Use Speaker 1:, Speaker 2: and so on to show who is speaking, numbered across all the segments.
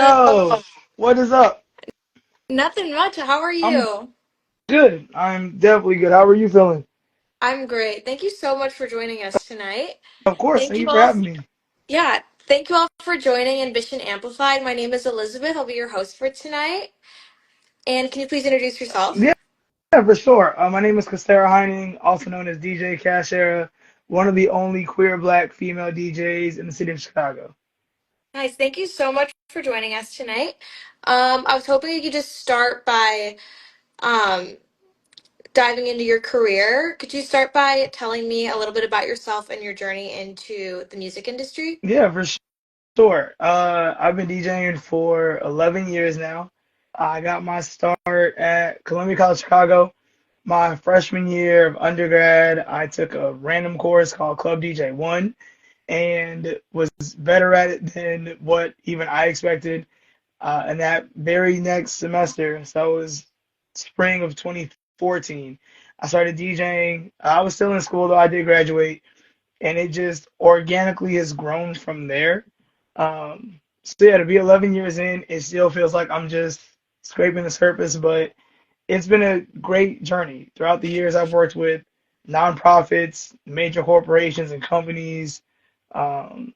Speaker 1: Yo, what is up?
Speaker 2: Nothing much. How are
Speaker 1: I'm
Speaker 2: you?
Speaker 1: good. I'm definitely good. How are you feeling?
Speaker 2: I'm great. Thank you so much for joining us tonight.
Speaker 1: Of course.
Speaker 2: Thank
Speaker 1: Thank
Speaker 2: you
Speaker 1: you for
Speaker 2: all.
Speaker 1: having me.
Speaker 2: Yeah, thank you all for joining Ambition Amplified. My name is Elizabeth. I'll be your host for tonight. And can you please introduce yourself?
Speaker 1: Yeah, for sure. My name is Costera Heining, also known as DJ Cashera, one of the only queer black female DJs in the city of Chicago.
Speaker 2: Nice. Thank you so much for joining us tonight. I was hoping you could just start by um, diving into your career. Could you start by telling me a little bit about yourself and your journey into the music industry?
Speaker 1: Yeah, for sure. I've been DJing for 11 years now. I got my start at Columbia College Chicago. My freshman year of undergrad, I took a random course called Club DJ 1 and was better at it than what even I expected. And that very next semester, so it was spring of 2014, I started DJing. I was still in school though, I did graduate, and it just organically has grown from there. So yeah, to be 11 years in, it still feels like I'm just scraping the surface, but it's been a great journey. Throughout the years, I've worked with nonprofits, major corporations and companies, um,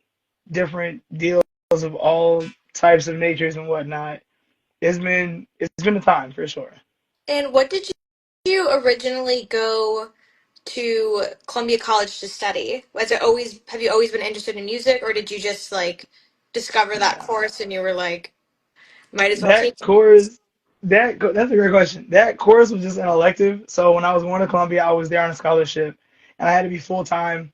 Speaker 1: different deals of all types of natures and whatnot. It's been a time for sure.
Speaker 2: And what did you originally go to Columbia College to study? Was it always have you always been interested in music, or did you just like discover that
Speaker 1: Yeah.
Speaker 2: course and you were like, might as well take
Speaker 1: That
Speaker 2: it?
Speaker 1: course, that's a great question. That course was just an elective. So when I was going to Columbia, I was there on a scholarship, and I had to be full time.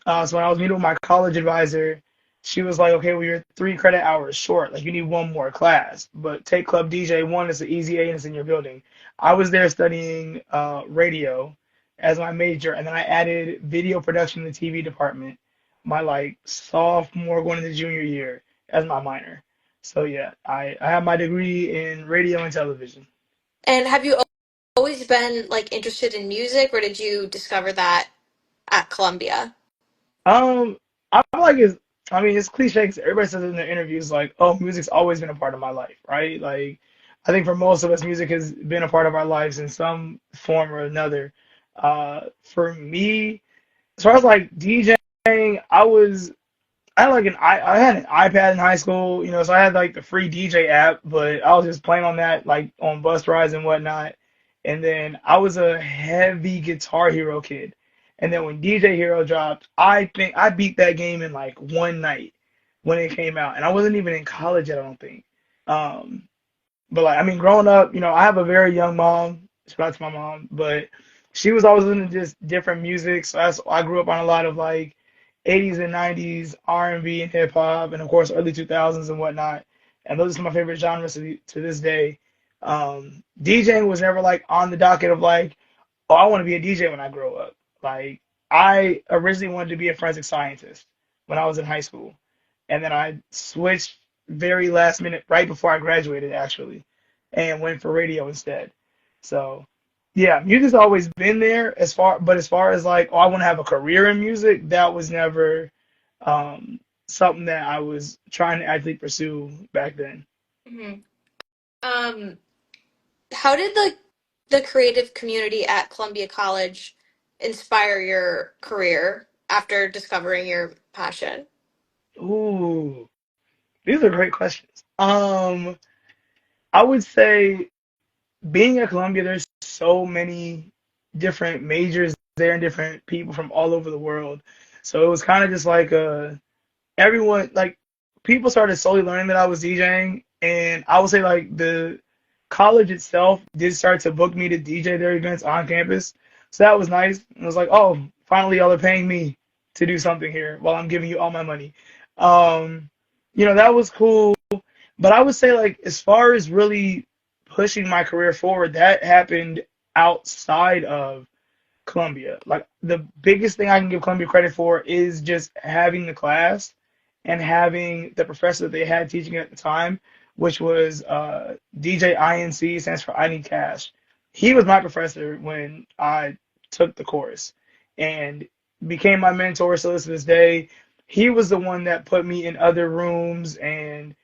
Speaker 1: So when I was meeting with my college advisor, she was like, "Okay, well you're 3 credit hours short. Like you need one more class, but take Club DJ 1. It's an easy A and it's in your building." I was there studying radio as my major, and then I added video production in the TV department my like sophomore going into junior year as my minor. So yeah, I have my degree in radio and television.
Speaker 2: And have you always been like interested in music, or did you discover that at Columbia?
Speaker 1: Um, I feel like I mean, it's cliche because everybody says it in their interviews, like, oh, music's always been a part of my life, right? Like, I think for most of us, music has been a part of our lives in some form or another. For me, as far as like DJing, I had like I had an iPad in high school, so I had like the free DJ app, but I was just playing on that like on bus rides and whatnot. And then I was a heavy Guitar Hero kid. And then when DJ Hero dropped, I think I beat that game in like one night when it came out. And I wasn't even in college yet, I don't think. Um, but like I mean, growing up, I have a very young mom. Shout out to my mom, but she was always listening to just different music. So I grew up on a lot of like 80s and 90s R&B and hip hop, and of course early 2000s and whatnot. And those are my favorite genres to this day. DJing was never like on the docket of like, oh, I want to be a DJ when I grow up. Like I originally wanted to be a forensic scientist when I was in high school, and then I switched very last minute, right before I graduated actually, and went for radio instead. So yeah, music's always been there but as far as like, oh, I want to have a career in music, that was never um, something that I was trying to actually pursue back then.
Speaker 2: Mhm. Um, how did the creative community at Columbia College inspire your career after discovering your passion?
Speaker 1: Ooh, these are great questions. I would say being at Columbia, there's so many different majors there and different people from all over the world. So it was kind of just like everyone like people started slowly learning that I was DJing, and I would say like the college itself did start to book me to DJ their events on campus. So that was nice. It was like, oh, finally y'all are paying me to do something here while I'm giving you all my money. Um, that was cool. But I would say like as far as really pushing my career forward, that happened outside of Columbia. Like the biggest thing I can give Columbia credit for is just having the class and having the professor that they had teaching at the time, which was DJ INC, stands for I Need Cash. He was my professor when I took the course and became my mentor still to this day. He was the one that put me in other rooms and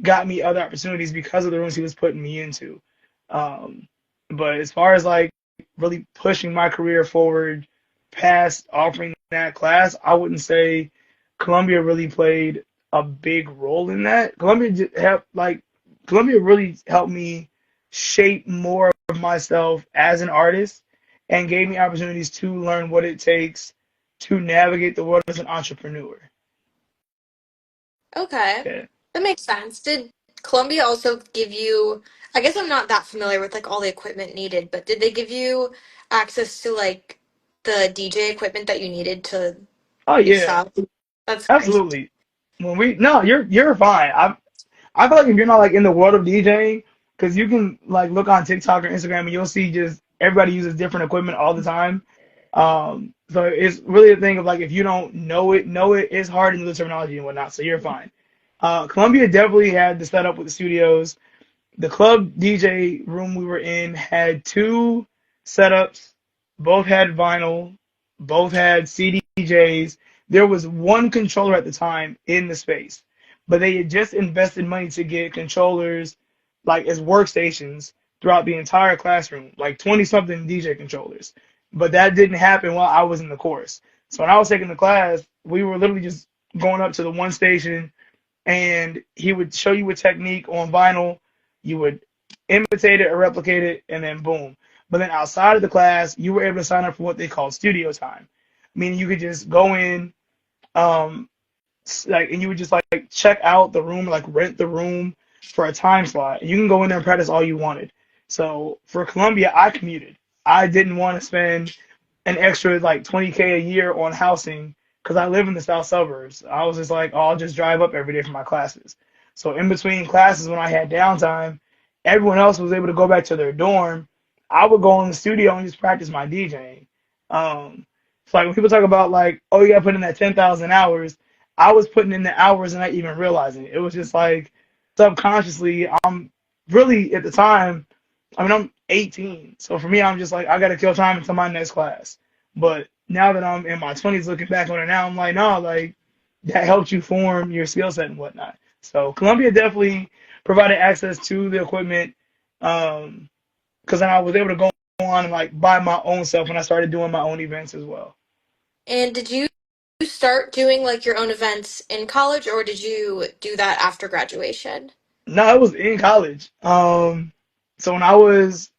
Speaker 1: got me other opportunities because of the rooms he was putting me into. Um, but as far as like really pushing my career forward past offering that class, I wouldn't say Columbia really played a big role in that. Columbia really helped me shape more of myself as an artist and gave me opportunities to learn what it takes to navigate the world as an entrepreneur.
Speaker 2: Okay.
Speaker 1: Yeah.
Speaker 2: That makes sense. Did Columbia also give you, I guess I'm not that familiar with like all the equipment needed, but did they give you access to like the DJ equipment that you needed to
Speaker 1: Oh yeah,
Speaker 2: excel? That's great.
Speaker 1: absolutely. No, you're fine. I feel like if you're not like in the world of DJing, because you can like look on TikTok or Instagram and you'll see just everybody uses different equipment all the time. So it's really a thing of like if you don't know it, it's hard to know the terminology and whatnot. So you're fine. Columbia definitely had the setup with the studios. The club DJ room we were in had two setups. Both had vinyl. Both had CDJs. There was one controller at the time in the space, but they had just invested money to get controllers like as workstations throughout the entire classroom, like 20 something DJ controllers. But that didn't happen while I was in the course. So when I was taking the class, we were literally just going up to the one station and he would show you a technique on vinyl. You would imitate it or replicate it, and then boom. But then outside of the class, you were able to sign up for what they call studio time, meaning you could just go in, um, and you would just like check out the room, like rent the room for a time slot. You can go in there and practice all you wanted. So for Columbia, I commuted. I didn't want to spend an extra like 20K a year on housing because I live in the south suburbs. I was just like, oh, I'll just drive up every day for my classes. So in between classes, when I had downtime, everyone else was able to go back to their dorm. I would go in the studio and just practice my DJing. So like when people talk about like, oh, you got to put in that 10,000 hours, I was putting in the hours and not even realizing it. It was just like subconsciously, I'm really at the time, I mean, I'm 18. So for me, I'm just like, I got to kill time until my next class. But now that I'm in my 20s looking back on it now, I'm like, no, like that helped you form your skill set and whatnot. So Columbia definitely provided access to the equipment because then I was able to go on and like buy my own stuff when I started doing my own events as well.
Speaker 2: And did you start doing like your own events in college or did you do that after graduation?
Speaker 1: No, it was in college. So when I was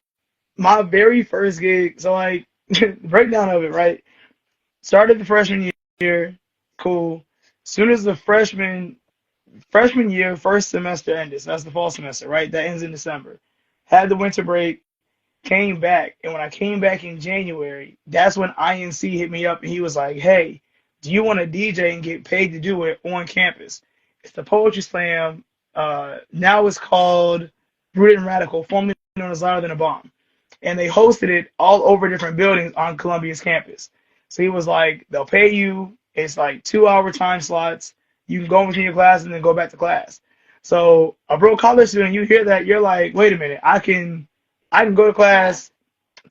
Speaker 1: my very first gig, so like breakdown of it, right? Started the freshman year, cool. Soon as the freshman year, first semester ended, so that's the fall semester, right? That ends in December. Had the winter break, came back, and when I came back in January, that's when INC hit me up and he was like, "Hey, do you want to DJ and get paid to do it on campus? It's the Poetry Slam. Now it's called Rooted and Radical, formerly known as Louder Than a Bomb." And they hosted it all over different buildings on Columbia's campus. So he was like, they'll pay you. It's like 2 hour time slots. You can go in between your class and then go back to class. So a broke college student, you hear that, you're like, wait a minute, I can go to
Speaker 2: Yeah.
Speaker 1: class,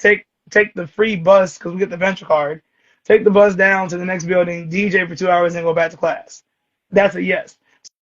Speaker 1: take the free bus because we get the venture card, take the bus down to the next building, DJ for 2 hours, and go back to class. That's a yes.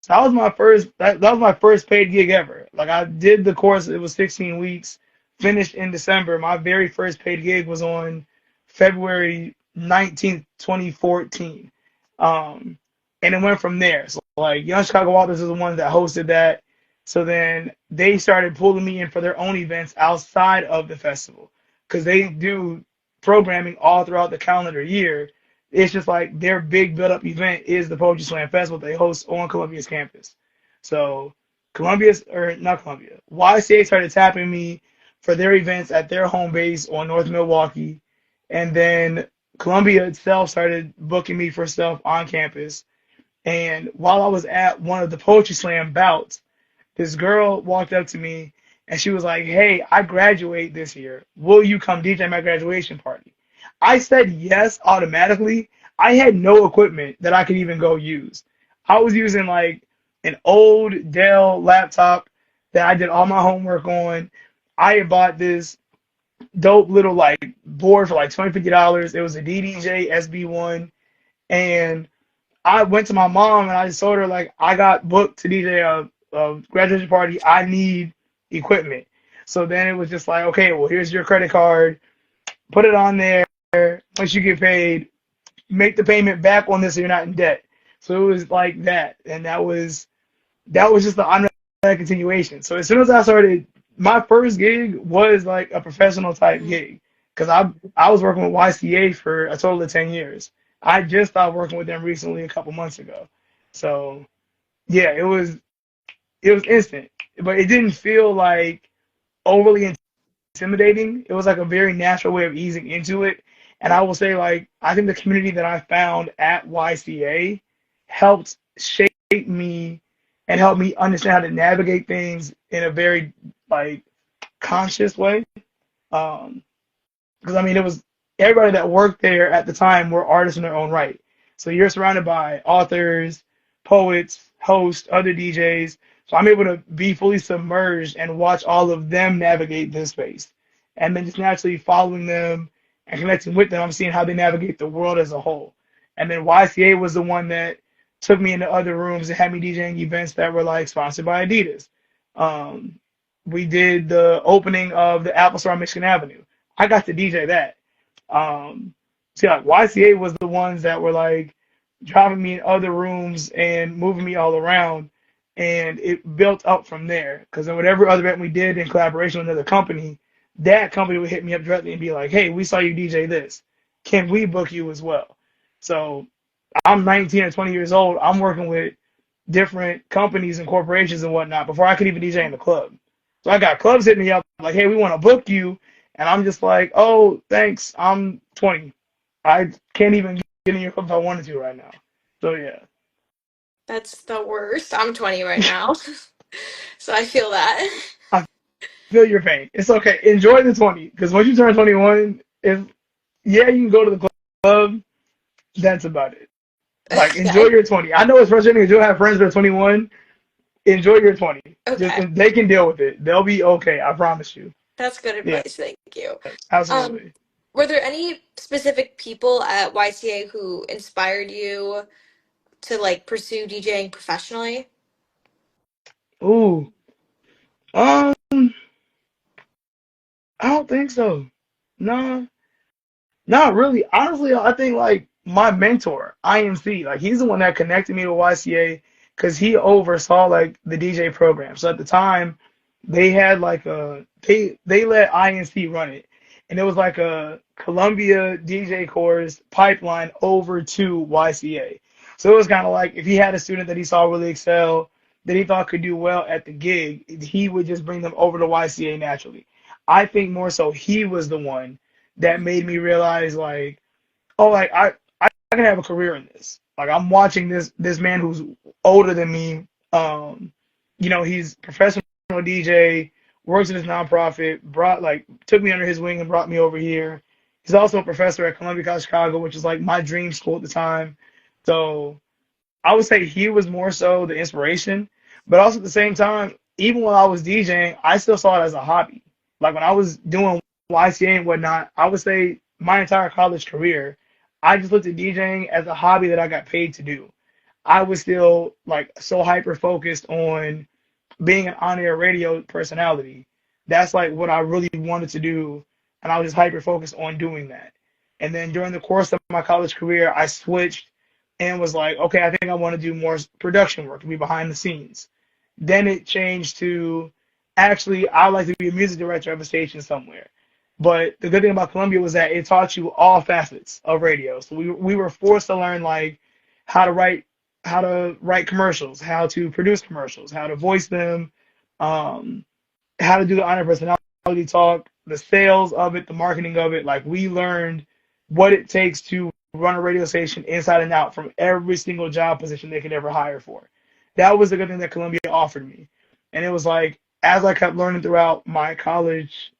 Speaker 1: So that was my first paid gig ever. Like I did the course, it was 16 weeks, finished in December. My very first paid gig was on February 19th, 2014. Um, and it went from there. So like Young Chicago Authors is the ones that hosted that. So then they started pulling me in for their own events outside of the festival because they do programming all throughout the calendar year. It's just like their big build up event is the Poetry Slam Festival they host on Columbia's campus. So Columbia's or not Columbia, YCA started tapping me for their events at their home base on North Milwaukee, and then Columbia itself started booking me for stuff on campus. And while I was at one of the Poetry Slam bouts, this girl walked up to me and she was like, "Hey, I graduate this year. Will you come DJ my graduation party?" I said yes automatically. I had no equipment that I could even go use. I was using like an old Dell laptop that I did all my homework on. I had bought this dope little like board for like $20 50. It was a DDJ SB1, and I went to my mom and I just told her like I got booked to DJ graduation party. I need equipment. So then it was just like, okay, well, here's your credit card. Put it on there. Once you get paid, make the payment back on this so you're not in debt. So it was like that. And that was just the automatic continuation. So as soon as I started, my first gig was like a professional type
Speaker 2: Mhm.
Speaker 1: gig because I was working with YCA for a total of 10 years. I just stopped working with them recently a couple months ago. So yeah, it was instant, but it didn't feel like overly intimidating. It was like a very natural way of easing into it. And I will say, like, I think the community that I found at YCA helped shape me and help me understand how to navigate things in a very like conscious way. Um, because I mean, it was everybody that worked there at the time were artists in their own right. So you're surrounded by authors, poets, hosts, other DJs. So I'm able to be fully submerged and watch all of them navigate this space. And then just naturally following them and connecting with them, I'm seeing how they navigate the world as a whole. And then YCA was the one that took me into other rooms and had me DJing events that were like sponsored by Adidas. Um, we did the opening of the Apple Store on Michigan Avenue. I got to DJ that. Um, See, like YCA was the ones that were like dropping me in other rooms and moving me all around, and it built up from there. Because in whatever other event we did in collaboration with another company, that company would hit me up directly and be like, "Hey, we saw you DJ this. Can we book you as well?" So I'm 19 or 20 years old. I'm working with different companies and corporations and whatnot before I could even DJ in the club. So I got clubs hitting me up like, "Hey, we want to book you," and I'm just like, "Oh, thanks. I'm 20. I can't even get in your club if I wanted to right now." So yeah,
Speaker 2: That's the worst. I'm 20 right now, so I feel that.
Speaker 1: I feel your pain. It's okay. Enjoy the 20 because once you turn 21, if yeah, you can go to the club. That's about it. Like enjoy
Speaker 2: Okay.
Speaker 1: your 20. I know it's frustrating because you'll have friends that are 21. Enjoy your 20. Just
Speaker 2: Okay.
Speaker 1: they can deal with it. They'll be okay. I promise you.
Speaker 2: That's good
Speaker 1: Yeah,
Speaker 2: advice. Thank you. Um,
Speaker 1: absolutely.
Speaker 2: were there any specific people at YCA who inspired you to like pursue DJing professionally?
Speaker 1: Ooh, um, I don't think so. No, not really. Honestly, I think like my mentor, IMC, like he's the one that connected me to YCA because he oversaw like the DJ program. So at the time, they had like they let INC run it, and it was like a Columbia DJ course pipeline over to YCA. So it was kind of like if he had a student that he saw really excel, that he thought could do well at the gig, he would just bring them over to YCA naturally. I think more so he was the one that made me realize like, oh, like I can have a career in this. Like I'm watching this man who's older than me. He's professional DJ, works in his nonprofit, brought like took me under his wing and brought me over here. He's also a professor at Columbia College Chicago, which is like my dream school at the time. So I would say he was more so the inspiration, but also at the same time, even while I was DJing, I still saw it as a hobby. Like when I was doing YCA and whatnot, I would say my entire college career, I just looked at DJing as a hobby that I got paid to do. I was still like so hyper focused on being an on-air radio personality. That's like what I really wanted to do, and I was just hyper focused on doing that. And then during the course of my college career, I switched and was like, okay, I think I want to do more production work, to be behind the scenes. Then it changed to actually, I like to be a music director of a station somewhere. But the good thing about Columbia was that it taught you all facets of radio. So we were forced to learn like how to write how to write commercials, how to produce commercials, how to voice them, um, how to do the honor personality talk, the sales of it, the marketing of it. Like we learned what it takes to run a radio station inside and out from every single job position they could ever hire for. That was the good thing that Columbia offered me. And it was like, as I kept learning throughout my college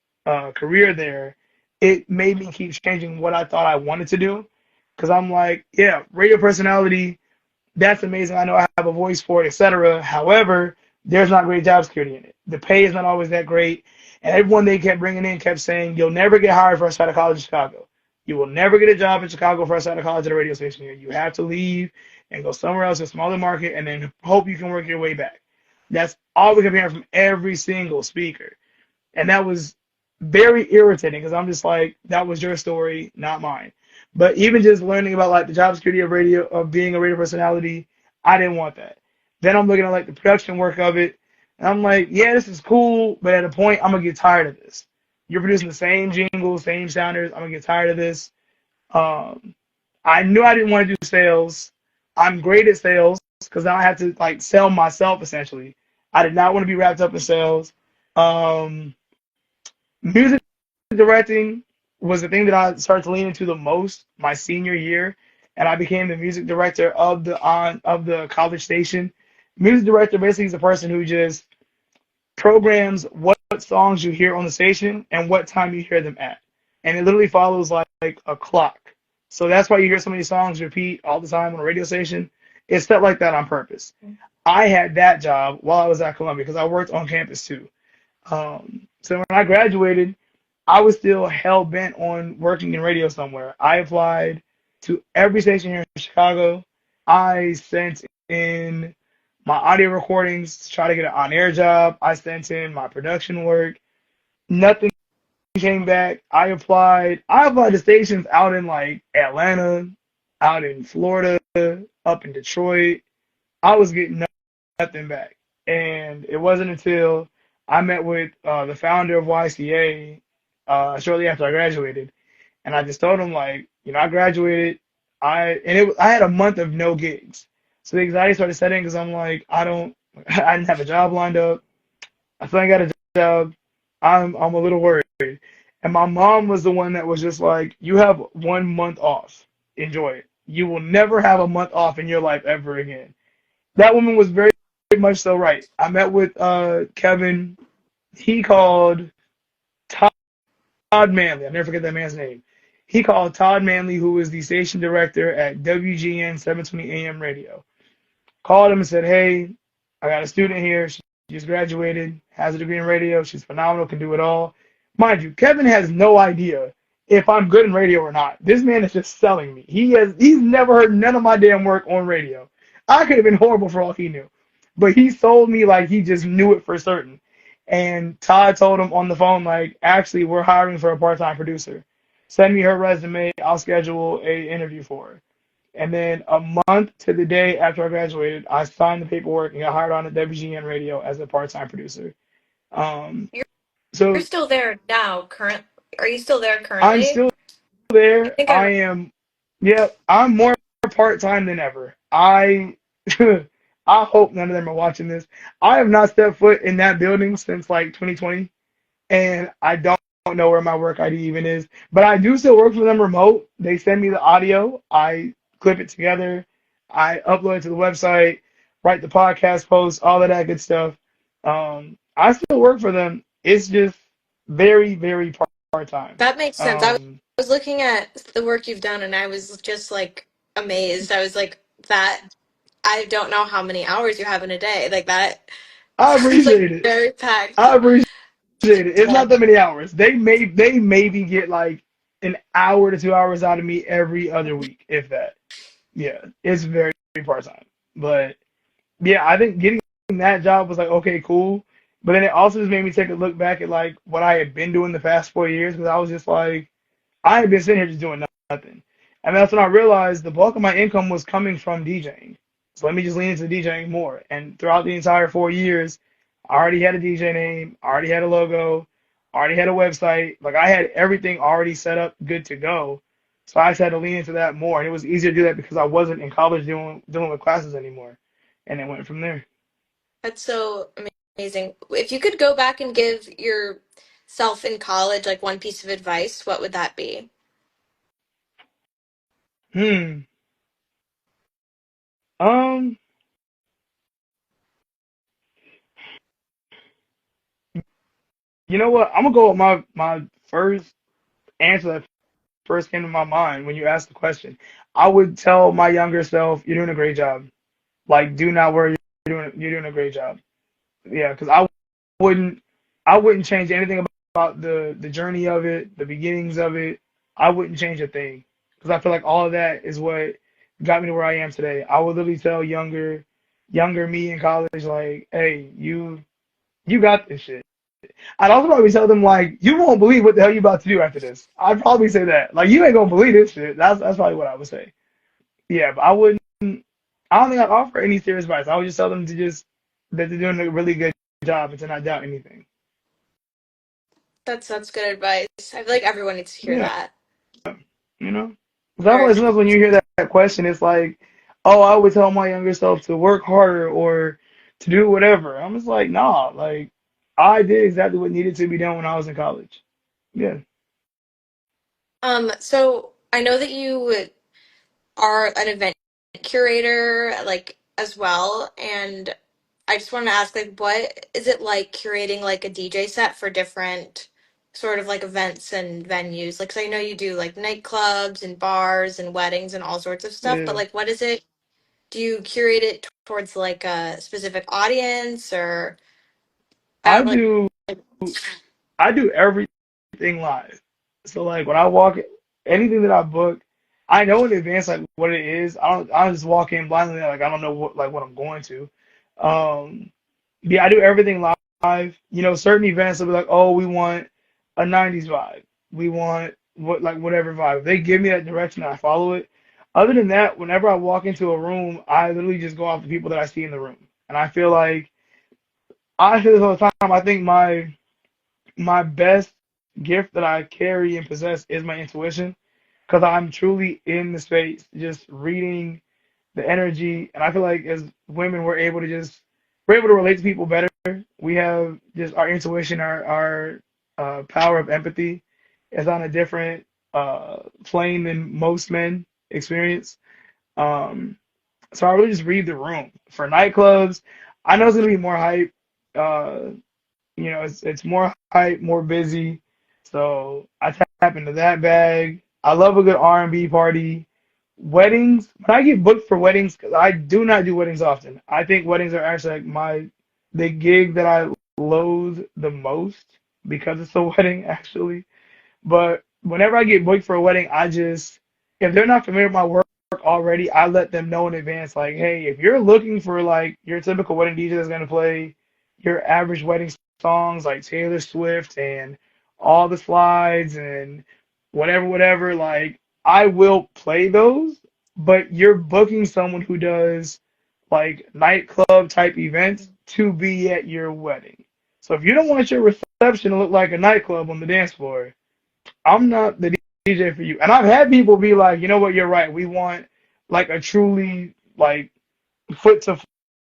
Speaker 1: career there, it made me keep changing what I thought I wanted to do. Because I'm like, yeah, radio personality, that's amazing. I know I have a voice for it, etc. However, there's not great job security in it. The pay is not always that great. And everyone they kept bringing in kept saying, you'll never get hired for us out of college in Chicago. You will never get a job in Chicago for us out of college at a radio station here. You have to leave and go somewhere else, a smaller market, and then hope you can work your way back. That's all we kept hearing from every single speaker. And that was very irritating because I'm just like, that was your story, not mine. But even just learning about like the job security of radio, of being a radio personality, I didn't want that. Then I'm looking at like the production work of it, and I'm like, yeah, this is cool, but at a point, I'm gonna get tired of this. You're producing the same jingles, same sounders. I'm gonna get tired of this. Um, I knew I didn't want to do sales. I'm great at sales because now I have to like sell myself essentially. I did not want to be wrapped up in sales. Um, Music directing was the thing that I started to lean into the most my senior year, and I became the music director of the college station. Music director basically is a person who just programs what songs you hear on the station and what time you hear them at, and it literally follows like a clock. So that's why you hear so many songs repeat all the time on a radio station. It's set like that on purpose. I had that job while I was at Columbia because I worked on campus too. So when I graduated, I was still hell bent on working in radio somewhere. I applied to every station here in Chicago. I sent in my audio recordings to try to get an on air job. I sent in my production work. Nothing came back. I applied to stations out in like Atlanta, out in Florida, up in Detroit. I was getting nothing back. And it wasn't until I met with the founder of YCA shortly after I graduated, and I just told him like, I graduated, I had a month of no gigs, so the anxiety started setting because I'm like, I didn't have a job lined up. I finally got a job. I'm a little worried, and my mom was the one that was just like, you have 1 month off, enjoy it. You will never have a month off in your life ever again. That woman was very much so right. I met with Kevin. He called Todd Manley. I'll never forget that man's name. He called Todd Manley, who is the station director at WGN 720 AM radio. Called him and said, hey, I got a student here. She just graduated, has a degree in radio. She's phenomenal, can do it all. Mind you, Kevin has no idea if I'm good in radio or not. This man is just selling me. He's never heard none of my damn work on radio. I could have been horrible for all he knew. But he sold me like he just knew it for certain. And Todd told him on the phone, like, actually, we're hiring for a part-time producer. Send me her resume. I'll schedule a interview for her. And then a month to the day after I graduated, I signed the paperwork and got hired on at WGN Radio as a part-time producer. Um,
Speaker 2: You're
Speaker 1: so
Speaker 2: still there now, current. Are you still there
Speaker 1: I'm
Speaker 2: currently?
Speaker 1: still
Speaker 2: I
Speaker 1: there.
Speaker 2: think
Speaker 1: I
Speaker 2: I
Speaker 1: am, yeah, I'm more part-time than ever. I hope none of them are watching this. I have not stepped foot in that building since like 2020, and I don't know where my work ID even is. But I do still work for them remote. They send me the audio. I clip it together. I upload it to the website, write the podcast posts, all of that good stuff. I still work for them. It's just very, very part time.
Speaker 2: That makes sense. I
Speaker 1: Um,
Speaker 2: was looking at the work you've done and I was just like amazed. I was like, that I don't know how many hours you have in a day. Like that
Speaker 1: I
Speaker 2: sounds like
Speaker 1: appreciate it.
Speaker 2: very packed.
Speaker 1: I appreciate it. It's
Speaker 2: Yeah.
Speaker 1: not that many hours. They maybe get like an hour to 2 hours out of me every other week, if that. Yeah, it's very part time. But yeah, I think getting that job was like, okay, cool. But then it also just made me take a look back at like what I had been doing the past 4 years because I was just like, I had been sitting here just doing nothing. And that's when I realized the bulk of my income was coming from DJing. So let me just lean into DJing more. And throughout the entire 4 years, I already had a DJ name, I already had a logo, I already had a website. Like I had everything already set up, good to go. So I just had to lean into that more. And it was easier to do that because I wasn't in college dealing with classes anymore. And it went from there.
Speaker 2: That's so amazing. If you could go back and give yourself in college like one piece of advice, what would that be?
Speaker 1: Hmm. Um, you know what? I'm gonna go with my first answer that first came to my mind when you asked the question. I would tell my younger self, "You're doing a great job. Like, do not worry. You're doing a great job." Yeah, because wouldn't I wouldn't change anything about the journey of it, the beginnings of it. I wouldn't change a thing because I feel like all of that is what got me to where I am today. I would literally tell younger younger me in college, like, hey, you got this shit. I'd also probably tell them like, you won't believe what the hell you about to do after this. I'd probably say that. Like, you ain't gonna believe this shit. That's probably what I would say. Yeah, but I wouldn't. I don't think I'd offer any serious advice. I would just tell them to just that they're doing a really good job and to not doubt anything.
Speaker 2: That's good advice. I feel like everyone needs to hear
Speaker 1: Yeah,
Speaker 2: that.
Speaker 1: you know. Because I feel
Speaker 2: Or
Speaker 1: like sometimes when you hear that question, it's like, oh, I would tell my younger self to work harder or to do whatever. I'm just like, nah. Like, I did exactly what needed to be done when I was in college. Yeah,
Speaker 2: so I know that you are an event curator, like as well, and I just wanted to ask, like, what is it like curating like a DJ set for different sort of like events and venues? Like, 'cause I know you do like nightclubs and bars and weddings and all sorts of stuff, but
Speaker 1: yeah.
Speaker 2: like, what is it? Do you curate it towards like a specific audience or I
Speaker 1: I
Speaker 2: don't really.
Speaker 1: do. I do everything live. So like when I walk, anything that I book, I know in advance like what it is. I don't just walk in blindly like I don't know what I'm going to. Um, yeah, I do everything live. You know, certain events will be like, oh, we want a '90s vibe. We want whatever vibe. If they give me that direction, I follow it. Other than that, whenever I walk into a room, I literally just go off the people that I see in the room, and I feel this all the time. I think my best gift that I carry and possess is my intuition because I'm truly in the space, just reading the energy. And I feel like as women, we're able to relate to people better. We have just our intuition, our power of empathy is on a different plane than most men experience. Um, so I really just read the room. For nightclubs, I know it's gonna be more hype. Uh, it's more hype, more busy. So I tap into that bag. I love a good R&B party. Weddings, when I get booked for weddings, because I do not do weddings often. I think weddings are actually like the gig that I loathe the most because it's a wedding actually. But whenever I get booked for a wedding, if they're not familiar with my work already, I let them know in advance, like, hey, if you're looking for like your typical wedding DJ that's gonna play your average wedding songs like Taylor Swift and all the slides and whatever, like I will play those, but you're booking someone who does like nightclub type events to be at your wedding. So if you don't want your reception to look like a nightclub on the dance floor, I'm not the DJ for you. And I've had people be like, you know what, you're right. We want like a truly like foot to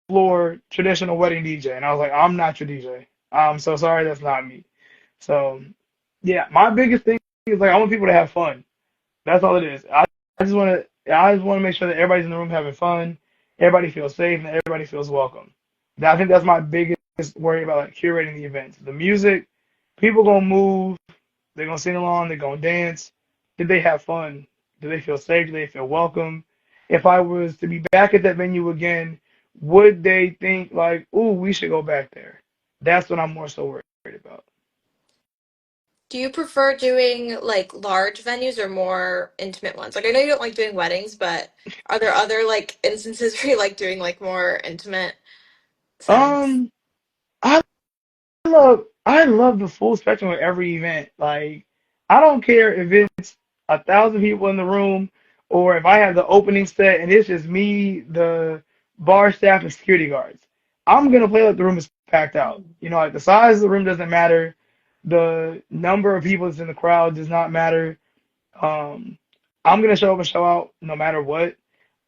Speaker 1: floor traditional wedding DJ. And I was like, I'm not your DJ. I'm so sorry, that's not me. So yeah, my biggest thing is like I want people to have fun. That's all it is. I just want to make sure that everybody's in the room having fun, everybody feels safe, and everybody feels welcome. I think that's my biggest worry about like curating the events. The music, people gonna move, they're gonna sing along, they're gonna dance. Did they have fun? Do they feel safe? Do they feel welcome? If I was to be back at that venue again, would they think like, "Ooh, we should go back there"? That's what I'm more so worried about.
Speaker 2: Do you prefer doing like large venues or more intimate ones? Like I know you don't like doing weddings, but are there other like instances where you like doing like more intimate settings?
Speaker 1: Um, I I love the full spectrum of every event. Like I don't care if it's 1,000 people in the room or if I have the opening set and it's just me, the bar staff, and security guards. I'm gonna play like the room is packed out. You know, like the size of the room doesn't matter. The number of people that's in the crowd does not matter. Um, I'm gonna show up and show out no matter what.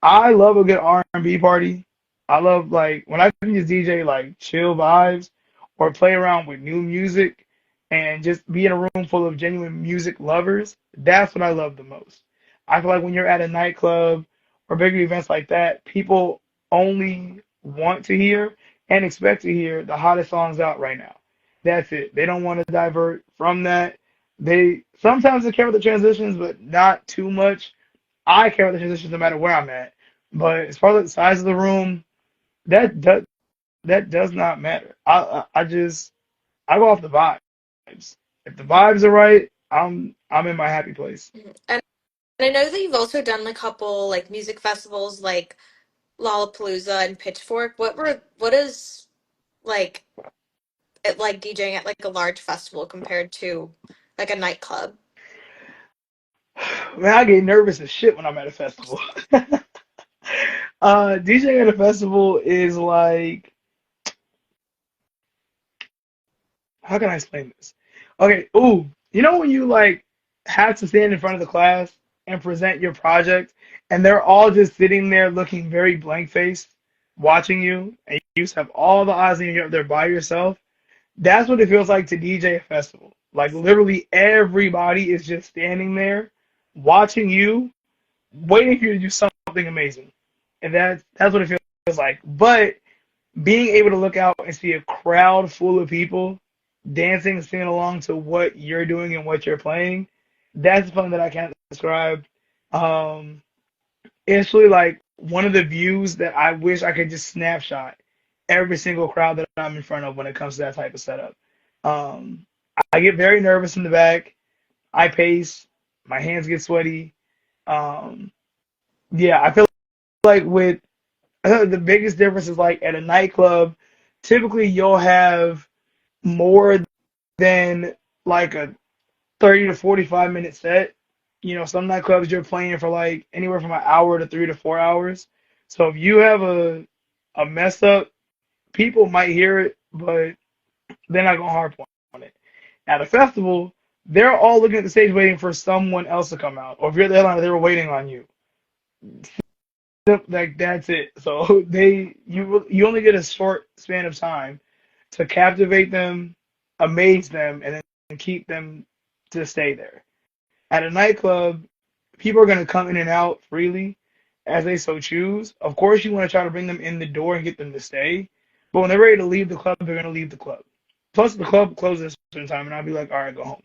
Speaker 1: I love a good R&B party. I love like when I can just DJ like chill vibes or play around with new music and just be in a room full of genuine music lovers. That's what I love the most. I feel like when you're at a nightclub or bigger events like that, people only want to hear and expect to hear the hottest songs out right now. That's it. They don't want to divert from that. They sometimes they care about the transitions, but not too much. I care about the transitions no matter where I'm at. But as far as the size of the room, that does that does not matter. I go off the vibes. If the vibes are right, I'm in my happy place.
Speaker 2: Mhm. And I know that you've also done a couple like music festivals like Lollapalooza and Pitchfork. What is like it like DJing at like a large festival compared to like a nightclub?
Speaker 1: Man, I get nervous as shit when I'm at a festival. DJing at a festival is like, how can I explain this? Okay, ooh, you know when you like have to stand in front of the class and present your project, and they're all just sitting there looking very blank faced, watching you, and you just have all the eyes on you, you're up there by yourself. That's what it feels like to DJ a festival. Like literally everybody is just standing there watching you, waiting for you to do something amazing. And that's what it feels like. But being able to look out and see a crowd full of people dancing, singing along to what you're doing and what you're playing, that's fun that I can't describe. Um, it's really like one of the views that I wish I could just snapshot every single crowd that I'm in front of when it comes to that type of setup. Um, I get very nervous in the back. I pace. My hands get sweaty. Um, yeah, I feel like with the biggest difference is like at a nightclub, typically you'll have more than like a 30 to 45 minute set. You know, some nightclubs you're playing for like anywhere from an hour to 3 to 4 hours. So if you have a mess up, people might hear it, but they're not gonna harp on it. At a festival, they're all looking at the stage waiting for someone else to come out. Or if you're the headliner, they were waiting on you. Like that's it. So you only get a short span of time to captivate them, amaze them, and then keep them to stay there. At a nightclub, people are going to come in and out freely as they so choose. Of course, you want to try to bring them in the door and get them to stay. But when they're ready to leave the club, they're going to leave the club. Plus, the club closes at a certain time, and I'll be like, all right, go home.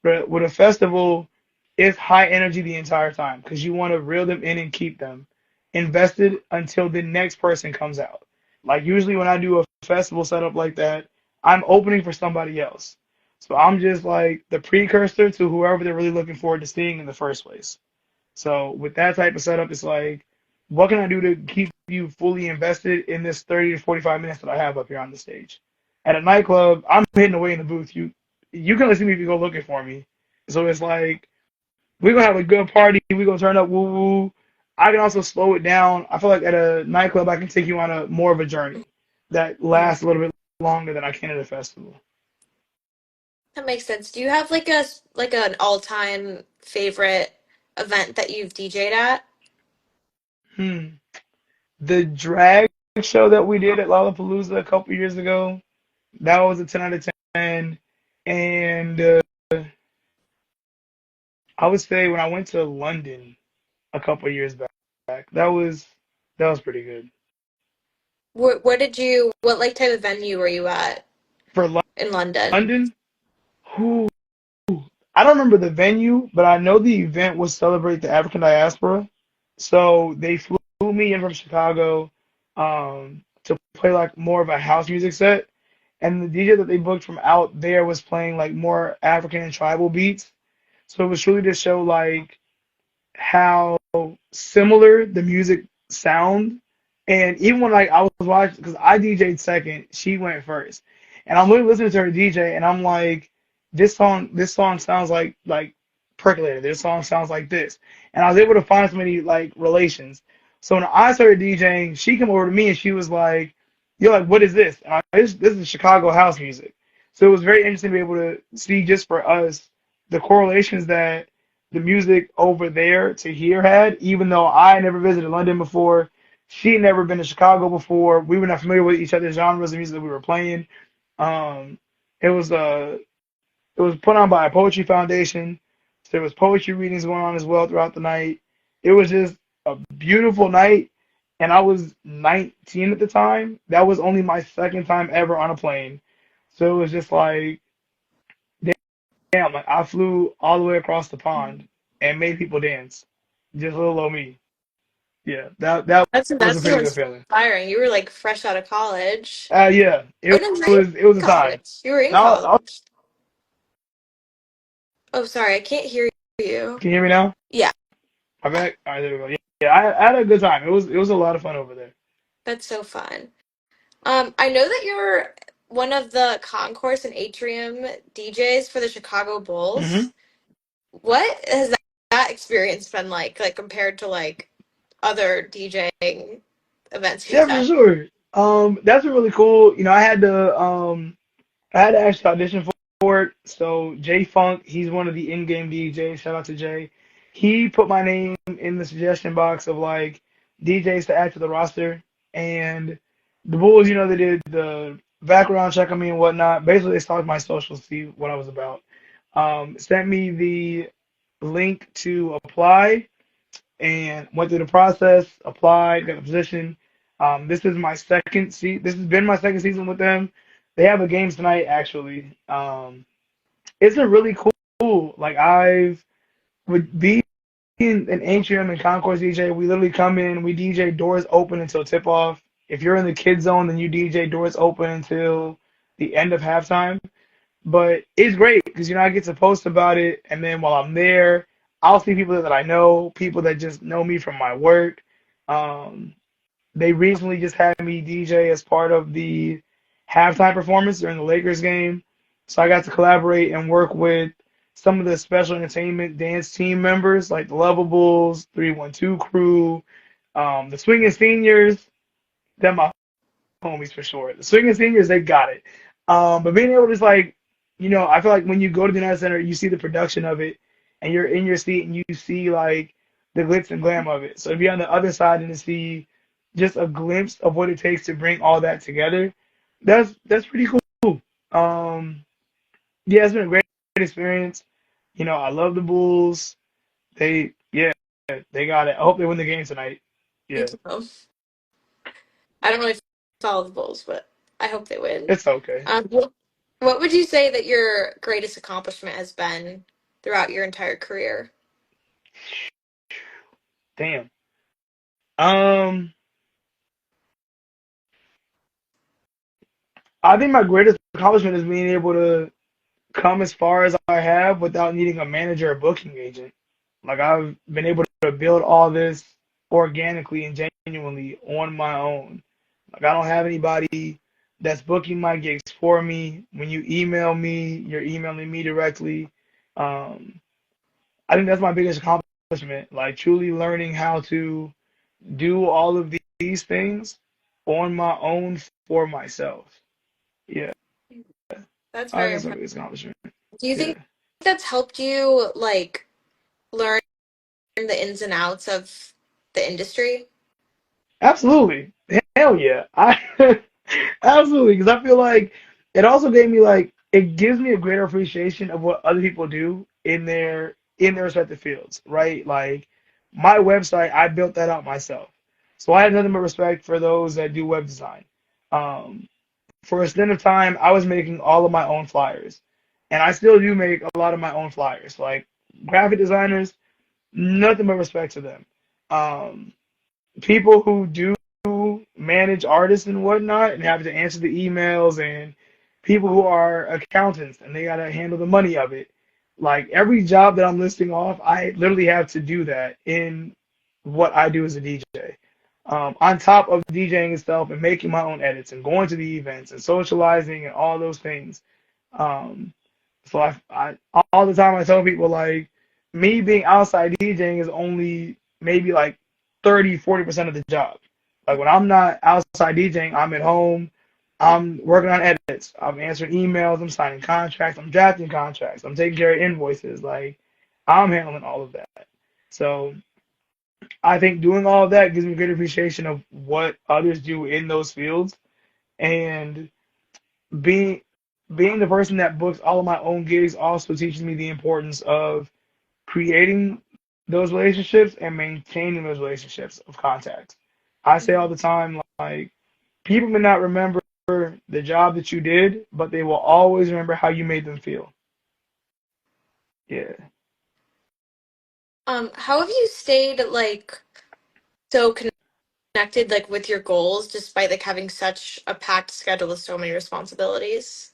Speaker 1: But with a festival, it's high energy the entire time because you want to reel them in and keep them invested until the next person comes out. Like usually when I do a festival setup like that, I'm opening for somebody else. So I'm just like the precursor to whoever they're really looking forward to seeing in the first place. So with that type of setup, it's like, what can I do to keep you fully invested in this 30 to 45 minutes that I have up here on the stage? At a nightclub, I'm hidden away in the booth. You can only see me if you go looking for me. So it's like we're gonna have a good party. We're gonna turn up woo woo. I can also slow it down. I feel like at a nightclub, I can take you on a more of a journey that
Speaker 2: Mm,
Speaker 1: lasts a little bit longer than I can at a festival.
Speaker 2: that makes sense. Do you have like like an all-time favorite event that you've DJ'd at?
Speaker 1: Hmm. The drag show that we did at Lollapalooza a couple years ago, that was a 10 out of 10. And I would say when I went to London a couple years back, that was that was pretty good.
Speaker 2: What like type of venue were you at
Speaker 1: For
Speaker 2: in London?
Speaker 1: London, who I don't remember the venue, but I know the event was celebrate the African diaspora. So they flew me in from Chicago to play like more of a house music set, and the DJ that they booked from out there was playing like more African and tribal beats. So it was truly to show like how similar the music sound. And even when like I was watching, because I DJ'd second, she went first, and I'm really listening to her DJ, and I'm like, this song sounds like percolated. This song sounds like this, and I was able to find so many like relations. So when I started DJing, she came over to me and she was like, "You're like, what is this?" And this is Chicago house music. So it was very interesting to be able to see just for us the correlations that the music over there to here had, even though I never visited London before. She never been to Chicago before. We were not familiar with each other's genres of music that we were playing. Um, it was it was put on by a poetry foundation. So there was poetry readings going on as well throughout the night. It was just a beautiful night, and I was 19 at the time. That was only my second time ever on a plane. So it was just like, damn, like I flew all the way across the pond and made people dance. Just little old me. Yeah, that was a
Speaker 2: That's so
Speaker 1: pretty good feeling.
Speaker 2: inspiring. You were like fresh out of college.
Speaker 1: Yeah,
Speaker 2: Oh
Speaker 1: it
Speaker 2: no, you were
Speaker 1: was
Speaker 2: in
Speaker 1: a time.
Speaker 2: college. You were in
Speaker 1: Now,
Speaker 2: college. Oh, sorry, I can't hear you.
Speaker 1: can you hear me now?
Speaker 2: Yeah.
Speaker 1: My back. All right, there we go. yeah, I had a good time. It was a lot of fun over there.
Speaker 2: That's so fun. I know that you're one of the concourse and atrium DJs for the Chicago
Speaker 1: Hmm.
Speaker 2: Bulls. What has that experience been like compared to like other DJing events you've
Speaker 1: Yeah, for
Speaker 2: done?
Speaker 1: sure. That's been really cool. I had to actually audition for it. So Jay Funk, he's one of the in-game DJs. Shout out to Jay. He put my name in the suggestion box of like DJs to add to the roster, and the Bulls, they did the background check on me and whatnot. Basically, they stalked my socials to see what I was about. Sent me the link to apply and went through the process, applied, got a position. This is my second season. This has been my second season with them. They have a game tonight, actually. It's been really cool. Like I've would be in an atrium and concourse DJ. We literally come in, we DJ doors open until tip off. If you're in the kid zone, then you DJ doors open until the end of halftime. But it's great because I get to post about it, and then while I'm there, I'll see people that I know, people that just know me from my work. Um, they recently just had me DJ as part of the halftime performance during the Lakers game, so I got to collaborate and work with some of the special entertainment dance team members like the Lovables, 312 Crew, the Swinging Seniors. Them my homies for sure. The Swinging Seniors, they got it. But being able to just like, I feel like when you go to the United Center, you see the production of it, and you're in your seat and you see like the glitz and glam of it. So to be on the other side and to see just a glimpse of what it takes to bring all that together, that's pretty cool. Um, yeah, it's been a great experience. I love the Bulls. Yeah, they got it. I hope they win the game tonight.
Speaker 2: Me
Speaker 1: Yeah,
Speaker 2: too. I don't really follow the Bulls, but I hope they win.
Speaker 1: it's okay.
Speaker 2: What would you say that your greatest accomplishment has been throughout your entire career?
Speaker 1: Damn. Um, I think my greatest accomplishment is being able to come as far as I have without needing a manager or booking agent. Like I've been able to build all this organically and genuinely on my own. Like I don't have anybody that's booking my gigs for me. When you email me, you're emailing me directly. Um, I think that's my biggest accomplishment. Like truly learning how to do all of these things on my own for myself. Yeah,
Speaker 2: That's
Speaker 1: I think
Speaker 2: very
Speaker 1: that's my
Speaker 2: impressive.
Speaker 1: biggest accomplishment.
Speaker 2: Do you
Speaker 1: Yeah.
Speaker 2: think that's helped you like learn the ins and outs of the industry?
Speaker 1: Absolutely. Hell yeah. I absolutely because I feel like it also gave me like it gives me a greater appreciation of what other people do in their respective fields, right? Like my website, I built that out myself. So I had nothing but respect for those that do web design. Um, for a stint of time, I was making all of my own flyers. And I still do make a lot of my own flyers. Like graphic designers, nothing but respect to them. Um, People who do manage artists and whatnot and have to answer the emails and people who are accountants and they got to handle the money of it. Like every job that I'm listing off, I literally have to do that in what I do as a DJ. On top of DJing itself and making my own edits and going to the events and socializing and all those things. Um, so all the time I tell people like me being outside DJing is only maybe like 30-40% of the job. Like when I'm not outside DJing, I'm at home, I'm working on edits, I'm answering emails, I'm signing contracts, I'm drafting contracts, I'm taking care of invoices, like I'm handling all of that. So I think doing all of that gives me a great appreciation of what others do in those fields and being being the person that books all of my own gigs also teaches me the importance of creating those relationships and maintaining those relationships of contact. I say all the time, like, people may not remember the job that you did, but they will always remember how you made them feel. Yeah.
Speaker 2: How have you stayed like so connected like with your goals despite like having such a packed schedule with so many responsibilities?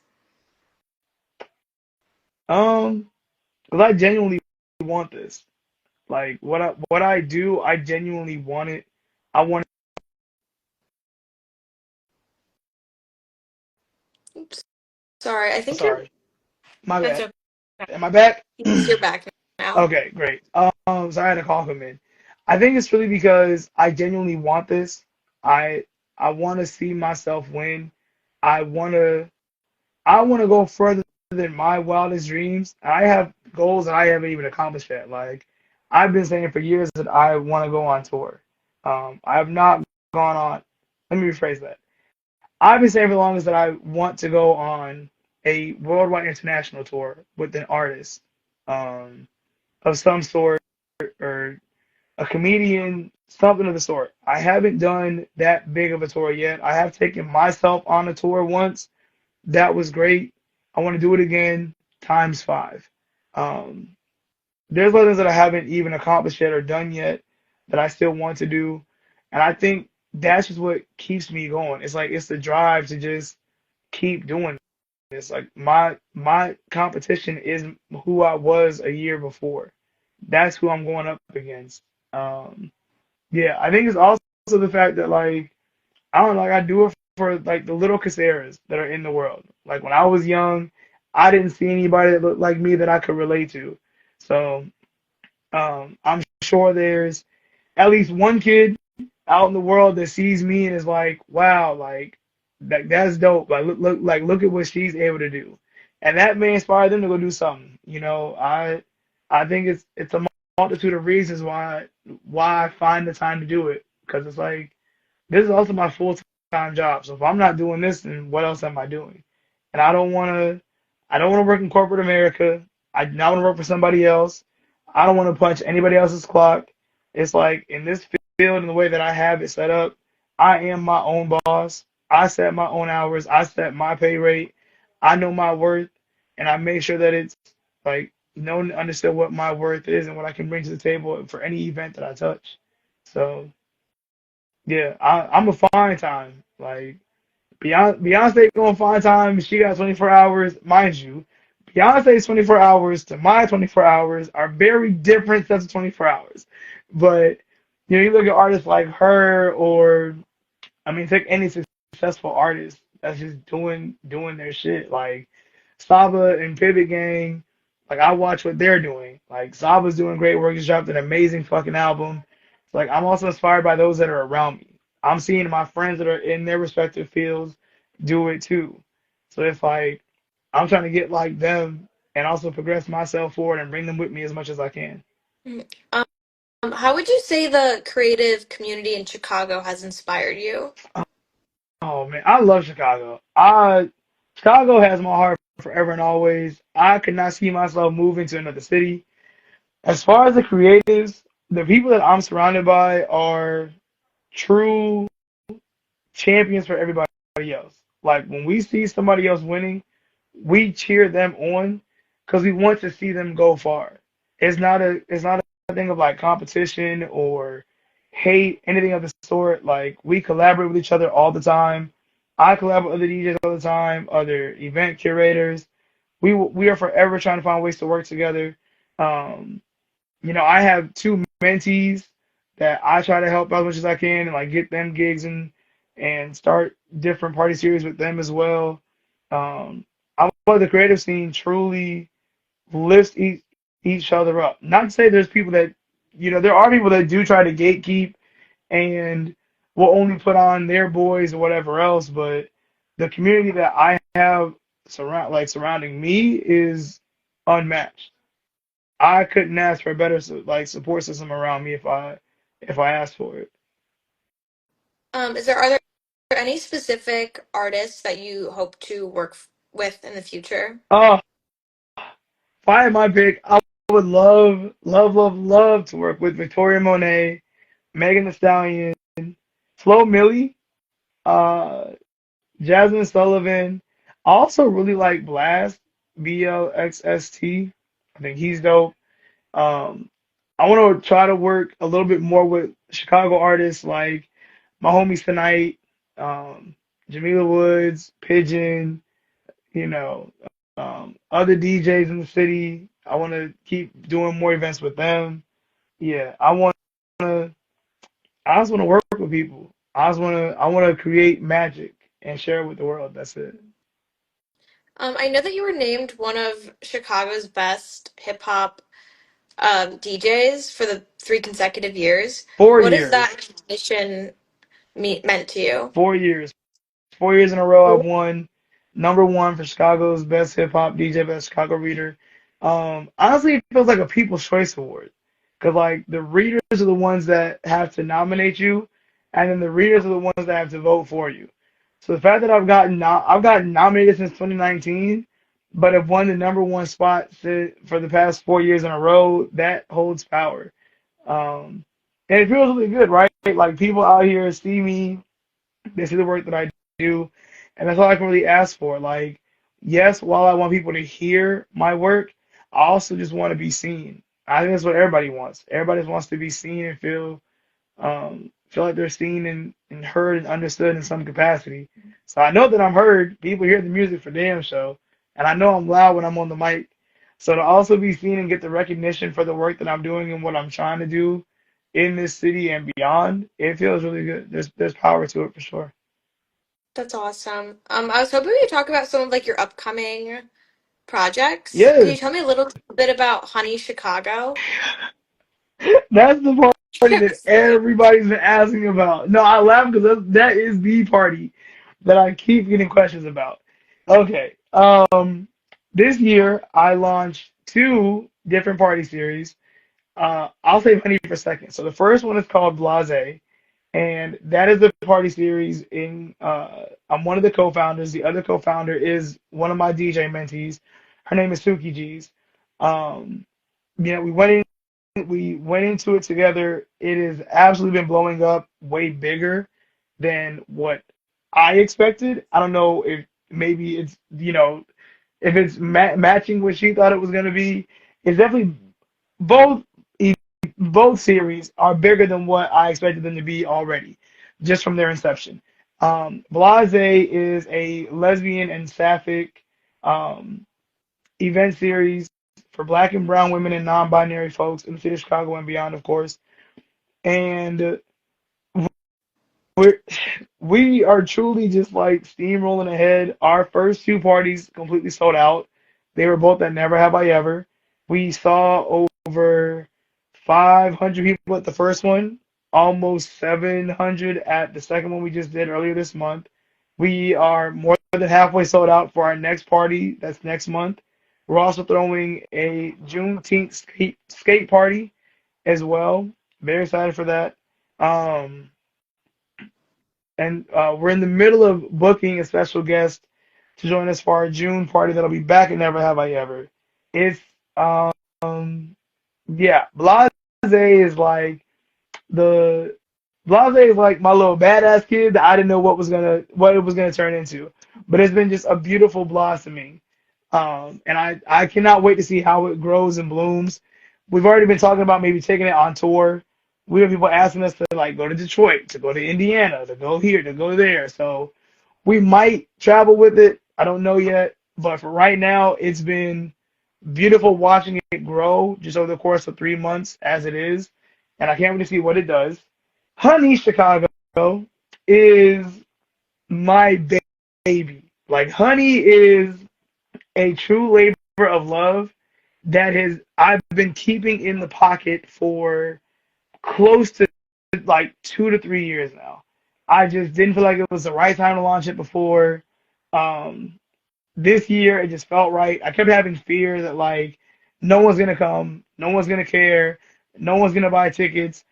Speaker 1: Because I genuinely want this. Like what I do, I genuinely want it. I want
Speaker 2: Oops. Sorry, I think you're.
Speaker 1: sorry. My
Speaker 2: That's
Speaker 1: bad.
Speaker 2: okay.
Speaker 1: Am I back?
Speaker 2: Yes, you're back now.
Speaker 1: Okay, great. So I had a call come in. I think it's really because I genuinely want this. I I want to see myself win. I want to I want to go further than my wildest dreams. I have goals that I haven't even accomplished yet. Like I've been saying for years that I want to go on tour. I have not gone on. Let me rephrase that. I've been saying for the longest that I want to go on a worldwide international tour with an artist of some sort or a comedian, something of the sort. I haven't done that big of a tour yet. I have taken myself on a tour once. That was great. I want to do it again times five. Um, there's others that I haven't even accomplished yet or done yet that I still want to do. And I think that's just what keeps me going. It's like it's the drive to just keep doing this. Like my competition is who I was a year before. That's who I'm going up against. Um, yeah, I think it's also the fact that like I don't know, like I do it for like the little caseras that are in the world. Like when I was young, I didn't see anybody that looked like me that I could relate to. So I'm sure there's at least one kid out in the world that sees me and is like, wow, like that's dope. Like look at what she's able to do. And that may inspire them to go do something. I think it's a multitude of reasons why I find the time to do it. Because it's like this is also my full-time job. So if I'm not doing this, then what else am I doing? And I don't want to work in corporate America. I don't want to work for somebody else. I don't want to punch anybody else's clock. It's like in this field and the way that I have it set up, I am my own boss. I set my own hours. I set my pay rate. I know my worth, and I make sure that it's like known and understood what my worth is and what I can bring to the table for any event that I touch. So yeah, I'm a fine time. Like Beyonce going fine time. She got 24 hours, mind you. Beyonce's 24 hours to my 24 hours are very different sets of 24 hours. But you look at artists like her, or I mean, take any successful artist that's just doing their shit. Like Saba and Pivot Gang, like I watch what they're doing. Like Saba's doing great work. Just dropped an amazing fucking album. Like I'm also inspired by those that are around me. I'm seeing my friends that are in their respective fields do it too. So it's like I'm trying to get like them and also progress myself forward and bring them with me as much as I can.
Speaker 2: Mm. How would you say the creative community in Chicago has inspired you?
Speaker 1: Oh man, I love Chicago. Chicago has my heart forever and always. I could not see myself moving to another city. As far as the creatives, the people that I'm surrounded by are true champions for everybody else. Like when we see somebody else winning, we cheer them on because we want to see them go far. It's not a thing of like competition or hate, anything of the sort. Like we collaborate with each other all the time. I collaborate with other DJs all the time, other event curators. We are forever trying to find ways to work together. Um, I have two mentees that I try to help out as much as I can and like get them gigs and start different party series with them as well. I love the creative scene truly lifts each other up. Not to say there's people that there are people that do try to gatekeep and will only put on their boys or whatever else, but the community that I have surrounding me is unmatched. I couldn't ask for a better like support system around me if I asked for it.
Speaker 2: Are there any specific artists that you hope to work with in the future?
Speaker 1: Oh, if I had my pick, I would love, love, love, love to work with Victoria Monet, Megan Thee Stallion, Flo Milli, uh, Jasmine Sullivan. I also really like Blast, BLXST. I think he's dope. Um, I want to try to work a little bit more with Chicago artists like my homies tonight, Jamila Woods, Pigeon, you know, other DJs in the city. I want to keep doing more events with them. yeah, to I just want to work with people. I want to create magic and share it with the world. That's it.
Speaker 2: I know that you were named one of Chicago's best hip hop DJs for the 3 consecutive years.
Speaker 1: Four
Speaker 2: What does
Speaker 1: years,
Speaker 2: that recognition meant to you?
Speaker 1: 4 years. 4 years in a row, I've won number one for Chicago's best hip hop DJ, best Chicago reader. Honestly, it feels like a People's Choice Award because like the readers are the ones that have to nominate you, and then the readers are the ones that have to vote for you. So the fact that I've gotten nominated since 2019, but have won the number one spot for the past 4 years in a row, that holds power. Um, and it feels really good, right? Like people out here see me, they see the work that I do, and that's all I can really ask for. Like, yes, while I want people to hear my work, I also just want to be seen. I think that's what everybody wants. Everybody wants to be seen and feel like they're seen and heard and understood in some capacity. So I know that I'm heard. People hear the music for damn show, and I know I'm loud when I'm on the mic. So to also be seen and get the recognition for the work that I'm doing and what I'm trying to do in this city and beyond, it feels really good. There's power to it for sure.
Speaker 2: That's awesome. I was hoping we could talk about some of like your upcoming projects. Could you
Speaker 1: Yes,
Speaker 2: tell me a little bit about Honey Chicago?
Speaker 1: that's the party that everybody's been asking about. No, I laugh because that is the party that I keep getting questions about. Okay, this year I launched two different party series. I'll save Honey for a second. So the first one is called Blase, and that is the party series. I'm one of the co-founders. The other co-founder is one of my DJ mentees. Her name is Suki G's. Um, we went into it together. It has absolutely been blowing up way bigger than what I expected. I don't know if maybe it's if it's matching what she thought it was going to be. It's definitely both e- both series are bigger than what I expected them to be already, just from their inception. Blase is a lesbian and sapphic um, event series for Black and Brown women and non-binary folks in the city of Chicago and beyond, of course. And we're we are truly just like steamrolling ahead. Our first two parties completely sold out. They were both at Never Have I Ever. We saw over 500 people at the first one, almost 700 at the second one we just did earlier this month. We are more than halfway sold out for our next party. That's next month. We're also throwing a Juneteenth skate party as well. Very excited for that. Um, and we're in the middle of booking a special guest to join us for our June party that'll be back at Never Have I Ever. It's um yeah, the Blase is like my little badass kid that I didn't know what it was gonna turn into. But it's been just a beautiful blossoming. And I cannot wait to see how it grows and blooms. We've already been talking about maybe taking it on tour. We have people asking us to like go to Detroit, to go to Indiana, to go here, to go there. So we might travel with it. I don't know yet. But for right now, it's been beautiful watching it grow just over the course of 3 months as it is. And I can't wait to see what it does. Honey Chicago is my baby. Like Honey is a true labor of love that has I've been keeping in the pocket for close to like 2 to 3 years now. I just didn't feel like it was the right time to launch it before. Um, this year it just felt right. I kept having fear that like no one's gonna come, no one's gonna care, no one's gonna buy tickets.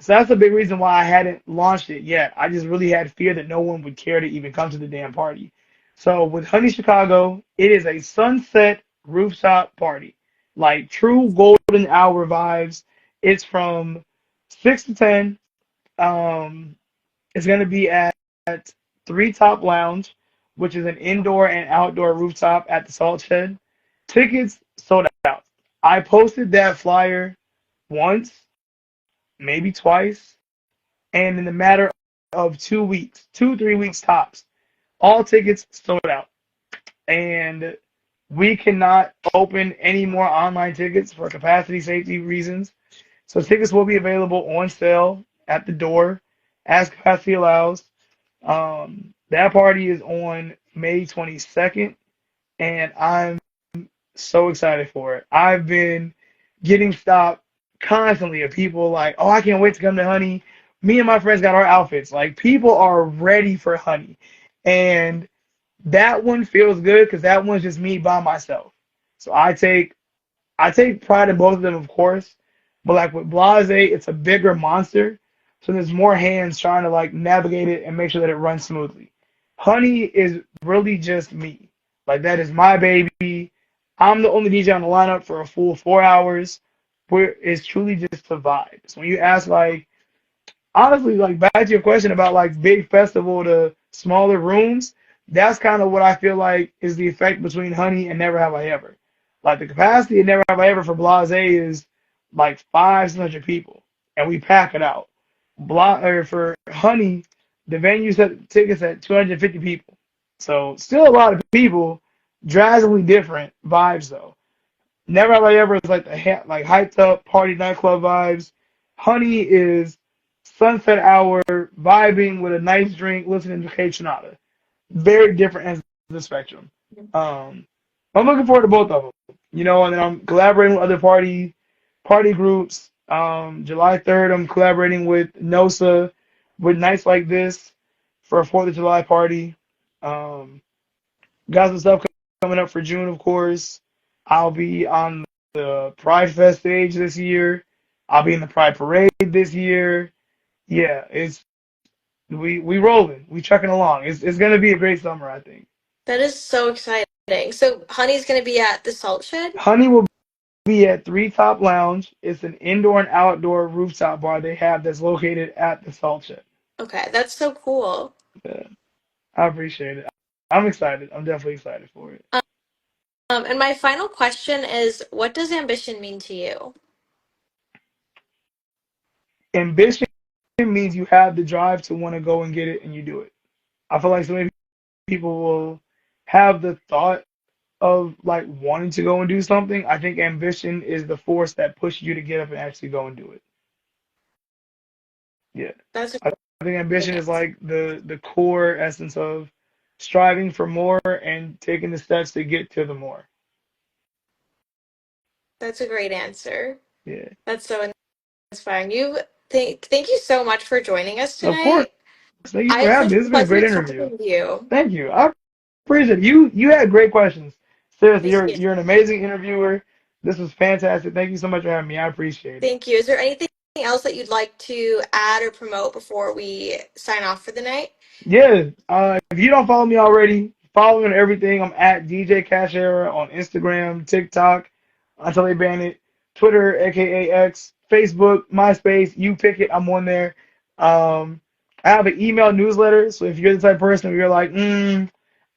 Speaker 1: So that's a big reason why I hadn't launched it yet. I just really had fear that no one would care to even come to the damn party. So with Honey Chicago, it is a sunset rooftop party, like true golden hour vibes. It's from 6 to 10. Um, it's gonna be at Three Top Lounge, which is an indoor and outdoor rooftop at the Salt Shed. Tickets sold out. I posted that flyer once, maybe twice, and in the matter of 2 weeks, 3 weeks tops, all tickets sold out. And we cannot open any more online tickets for capacity safety reasons. So tickets will be available on sale at the door as capacity allows. That party is on May 22nd, and I'm so excited for it. I've been getting stopped constantly of people like, oh, I can't wait to come to Honey. Me and my friends got our outfits. Like, people are ready for Honey. And that one feels good because that one's just me by myself. So I take pride in both of them, of course, but like with Blase, it's a bigger monster, so there's more hands trying to like navigate it and make sure that it runs smoothly. Honey is really just me. Like that is my baby. I'm the only DJ on the lineup for a full 4 hours. Where it's truly just a vibe. So when you ask like honestly, like back to your question about like big festival to smaller rooms, that's kind of what I feel like is the effect between Honey and Never Have I Ever. Like the capacity of Never Have I Ever for Blase is like 500 people, and we pack it out. Or for Honey, the venue set tickets at 250 people, so still a lot of people. Drastically different vibes though. Never Have I Ever is like like hyped up party nightclub vibes. Honey is sunset hour vibing with a nice drink, listening to K Tronada. Very different ends of the spectrum. Um, I'm looking forward to both of them. And then I'm collaborating with other party groups. July 3rd, I'm collaborating with NOSA with nights like this for a 4th of July party. Um, got some stuff coming up for June, of course. I'll be on the Pride Fest stage this year. I'll be in the Pride Parade this year. Yeah, we rolling. We trucking along. It's gonna be a great summer, I think.
Speaker 2: That is so exciting. So Honey's gonna be at the Salt Shed?
Speaker 1: Honey will be at Three Top Lounge. It's an indoor and outdoor rooftop bar they have that's located at the Salt Shed.
Speaker 2: Okay, that's so cool.
Speaker 1: Yeah, I appreciate it. I'm excited. I'm definitely excited for it.
Speaker 2: And my final question is, what does ambition mean to you?
Speaker 1: Ambition means you have the drive to want to go and get it, and you do it. I feel like so many people will have the thought of like wanting to go and do something. I think ambition is the force that pushes you to get up and actually go and do it. Yeah.
Speaker 2: That's a
Speaker 1: I think
Speaker 2: great
Speaker 1: ambition is
Speaker 2: answer.
Speaker 1: like the core essence of striving for more and taking the steps to get to the more.
Speaker 2: That's a great answer.
Speaker 1: Yeah.
Speaker 2: That's so inspiring. Thank you so much for joining us
Speaker 1: Of course.
Speaker 2: tonight.
Speaker 1: Thank you
Speaker 2: I
Speaker 1: for
Speaker 2: had
Speaker 1: having
Speaker 2: such
Speaker 1: me.
Speaker 2: a
Speaker 1: This has been a
Speaker 2: pleasure
Speaker 1: great
Speaker 2: talking
Speaker 1: interview.
Speaker 2: with you.
Speaker 1: Thank you. I appreciate it. You had great questions. Seriously,
Speaker 2: Thank
Speaker 1: you're
Speaker 2: you.
Speaker 1: you're an amazing interviewer. This was fantastic. Thank you so much for having me. I appreciate it.
Speaker 2: Thank you. Is there anything else that you'd like to add or promote before we sign off for the night?
Speaker 1: Yeah, if you don't follow me already, follow me on everything. I'm at DJ Cash Era on Instagram, TikTok, until they ban it, Twitter, aka X, Facebook, MySpace. You pick it. I'm on there. Um, I have an email newsletter, so if you're the type of person where you're like,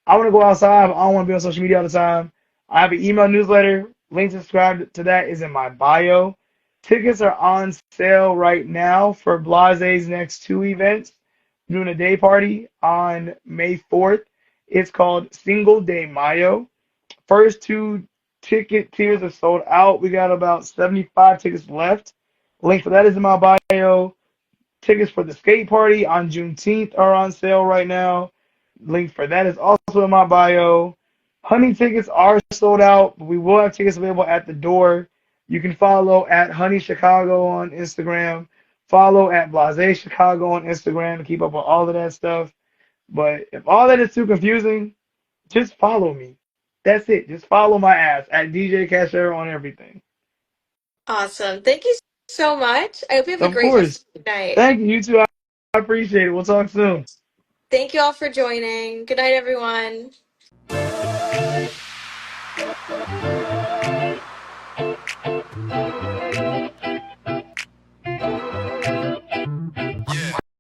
Speaker 1: I want to go outside, but I don't want to be on social media all the time. I have an email newsletter. Link to subscribe to that is in my bio. Tickets are on sale right now for Blase's next two events. Doing a day party on May 4th. It's called Single Day Mayo. First two ticket tiers are sold out. We got about 75 tickets left. Link for that is in my bio. Tickets for the skate party on Juneteenth are on sale right now. Link for that is also in my bio. Honey tickets are sold out, but we will have tickets available at the door. You can follow at Honey Chicago on Instagram. Follow at Blase Chicago on Instagram to keep up with all of that stuff. But if all that is too confusing, just follow me. That's it. Just follow my ass at DJ Casher on everything.
Speaker 2: Awesome. Thank you so much. I hope you have a
Speaker 1: Of
Speaker 2: great rest
Speaker 1: course.
Speaker 2: of the night.
Speaker 1: Thank you. You too. I appreciate it. We'll talk soon.
Speaker 2: Thank you all for joining. Good night, everyone.